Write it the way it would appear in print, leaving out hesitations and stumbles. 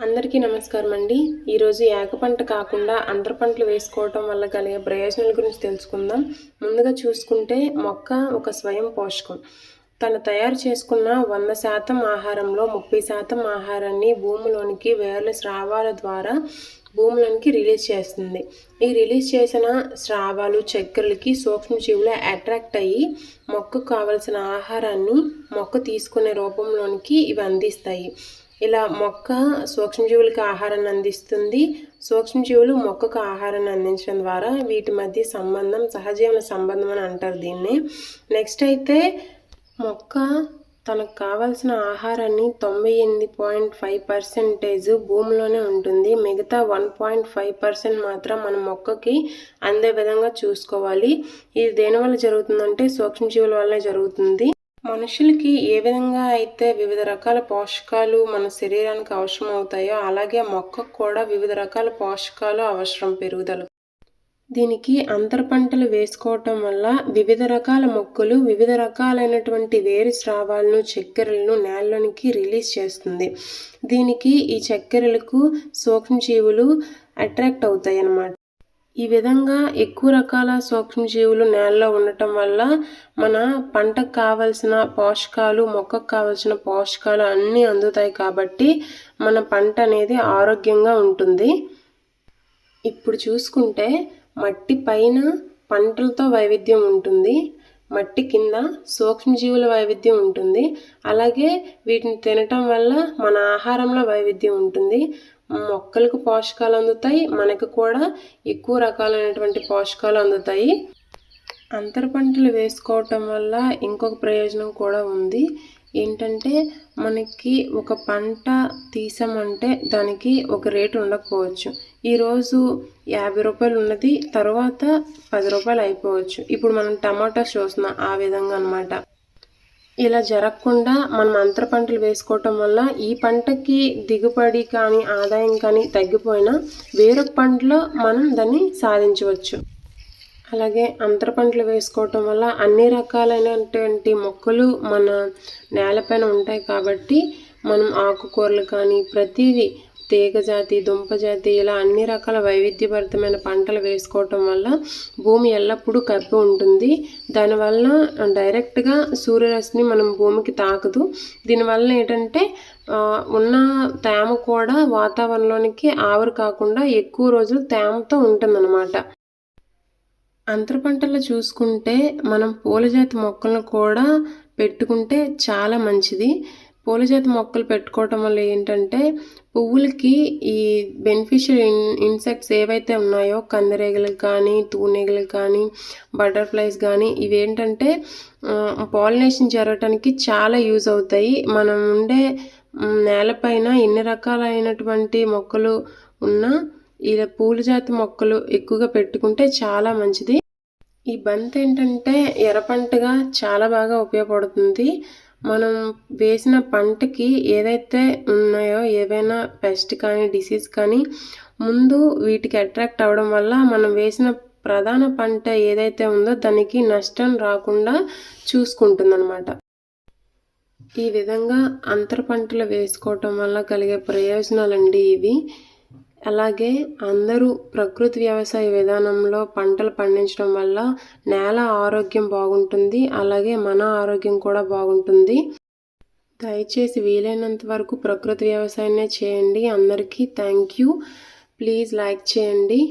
అందరికీ నమస్కారం అండి. ఈరోజు ఏక పంట కాకుండా అంతర పంటలు వేసుకోవటం వల్ల కలిగే ప్రయోజనాల గురించి తెలుసుకుందాం. ముందుగా చూసుకుంటే మొక్క ఒక స్వయం పోషకం. తను తయారు చేసుకున్న 100% ఆహారంలో 30% ఆహారాన్ని భూమిలోనికి వేర్ల స్రావాల ద్వారా భూమిలోనికి రిలీజ్ చేస్తుంది. ఈ రిలీజ్ చేసిన స్రావాలు చక్కెరలకి సూక్ష్మజీవులు అట్రాక్ట్ అయ్యి మొక్కకు కావలసిన ఆహారాన్ని మొక్క తీసుకునే రూపంలోనికి ఇవి అందిస్తాయి. ఇలా మొక్క సూక్ష్మజీవులకు ఆహారాన్ని అందిస్తుంది. సూక్ష్మజీవులు మొక్కకు ఆహారాన్ని అందించడం ద్వారా వీటి మధ్య సంబంధం సహజీవన సంబంధం అని అంటారు దీన్ని. నెక్స్ట్ అయితే మొక్క తనకు కావాల్సిన ఆహారాన్ని 98.5% భూమిలోనే ఉంటుంది. మిగతా 1.5% మాత్రం మన మొక్కకి అందే విధంగా చూసుకోవాలి. ఇది దేనివల్ల జరుగుతుందంటే సూక్ష్మజీవుల వల్లే జరుగుతుంది. మనుషులకి ఏ విధంగా అయితే వివిధ రకాల పోషకాలు మన శరీరానికి అవసరం అవుతాయో అలాగే మొక్కకు కూడా వివిధ రకాల పోషకాలు అవసరం పెరుగుదల. దీనికి అంతర పంటలు వేసుకోవటం వల్ల వివిధ రకాల మొక్కలు వివిధ రకాలైనటువంటి వేరు స్రావాలను చక్కెరలను నేలలోనికి రిలీజ్ చేస్తుంది. దీనికి ఈ చక్కెరలకు సూక్ష్మజీవులు అట్రాక్ట్ అవుతాయి అన్నమాట. ఈ విధంగా ఎక్కువ రకాల సూక్ష్మజీవులు నేలలో ఉండటం వల్ల మన పంటకు కావలసిన పోషకాలు మొక్కకు కావలసిన పోషకాలు అన్నీ అందుతాయి కాబట్టి మన పంట అనేది ఆరోగ్యంగా ఉంటుంది. ఇప్పుడు చూసుకుంటే మట్టి పైన పంటలతో వైవిధ్యం ఉంటుంది, మట్టి కింద సూక్ష్మజీవుల వైవిధ్యం ఉంటుంది. అలాగే వీటిని తినటం వల్ల మన ఆహారంలో వైవిధ్యం ఉంటుంది. మొక్కలకు పోషకాలు అందుతాయి, మనకు కూడా ఎక్కువ రకాలైనటువంటి పోషకాలు అందుతాయి. అంతర పంటలు వేసుకోవటం వల్ల ఇంకొక ప్రయోజనం కూడా ఉంది. ఏంటంటే మనకి ఒక పంట తీసామంటే దానికి ఒక రేటు ఉండకపోవచ్చు. ఈరోజు 50 రూపాయలు ఉన్నది తర్వాత 10 రూపాయలు అయిపోవచ్చు. ఇప్పుడు మనం టమాటాస్ చూస్తున్నాం ఆ విధంగా అన్నమాట. ఇలా జరగకుండా మనం అంతర పంటలు వేసుకోవటం వల్ల ఈ పంటకి దిగుబడి కానీ ఆదాయం కానీ తగ్గిపోయినా వేరొక పంటలో మనం దాన్ని సాధించవచ్చు. అలాగే అంతర పంటలు వేసుకోవటం వల్ల అన్ని రకాలైనటువంటి మొక్కలు మన నేలపైన ఉంటాయి కాబట్టి మనం ఆకుకూరలు కానీ ప్రతిదీ తీగజాతి దుంపజాతి ఇలా అన్ని రకాల వైవిధ్యభరితమైన పంటలు వేసుకోవటం వల్ల భూమి ఎల్లప్పుడూ కప్పి ఉంటుంది. దానివల్ల డైరెక్ట్గా సూర్యరశ్మి మనం భూమికి తాకదు. దీనివల్ల ఏంటంటే ఉన్న తేమ కూడా వాతావరణంలోనికి ఆవిరి కాకుండా ఎక్కువ రోజులు తేమతో ఉంటుందన్నమాట. అంతర పంటలు చూసుకుంటే మనం పూలజాతి మొక్కలను కూడా పెట్టుకుంటే చాలా మంచిది. పూలజాతి మొక్కలు పెట్టుకోవటం వల్ల ఏంటంటే పువ్వులకి ఈ బెనిఫిషియల్ ఇన్సెక్ట్స్ ఏవైతే ఉన్నాయో కందిరీగలు కానీ తూనీగలు కానీ బటర్ఫ్లైస్ కానీ ఇవేంటంటే పాలినేషన్ జరగటానికి చాలా యూజ్ అవుతాయి. మనం ఉండే నేలపైన ఎన్ని రకాలైనటువంటి మొక్కలు ఉన్నా ఇలా పూల జాతి మొక్కలు ఎక్కువగా పెట్టుకుంటే చాలా మంచిది. ఈ బంతి ఏంటంటే ఎర్రపంటగా చాలా బాగా ఉపయోగపడుతుంది. మనం వేసిన పంటకి ఏదైతే ఉన్నాయో ఏవైనా పెస్ట్ కానీ డిసీజ్ కానీ ముందు వీటికి అట్రాక్ట్ అవ్వడం వల్ల మనం వేసిన ప్రధాన పంట ఏదైతే ఉందో దానికి నష్టం రాకుండా చూసుకుంటుందన్నమాట. ఈ విధంగా అంతర పంటలు వేసుకోవటం వల్ల కలిగే ప్రయోజనాలండి ఇవి. అలాగే అందరూ ప్రకృతి వ్యవసాయ విధానంలో పంటలు పండించడం వల్ల నేల ఆరోగ్యం బాగుంటుంది, అలాగే మన ఆరోగ్యం కూడా బాగుంటుంది. దయచేసి వీలైనంత వరకు ప్రకృతి వ్యవసాయాన్నే చేయండి. అందరికీ థ్యాంక్ యూ. ప్లీజ్ లైక్ చేయండి.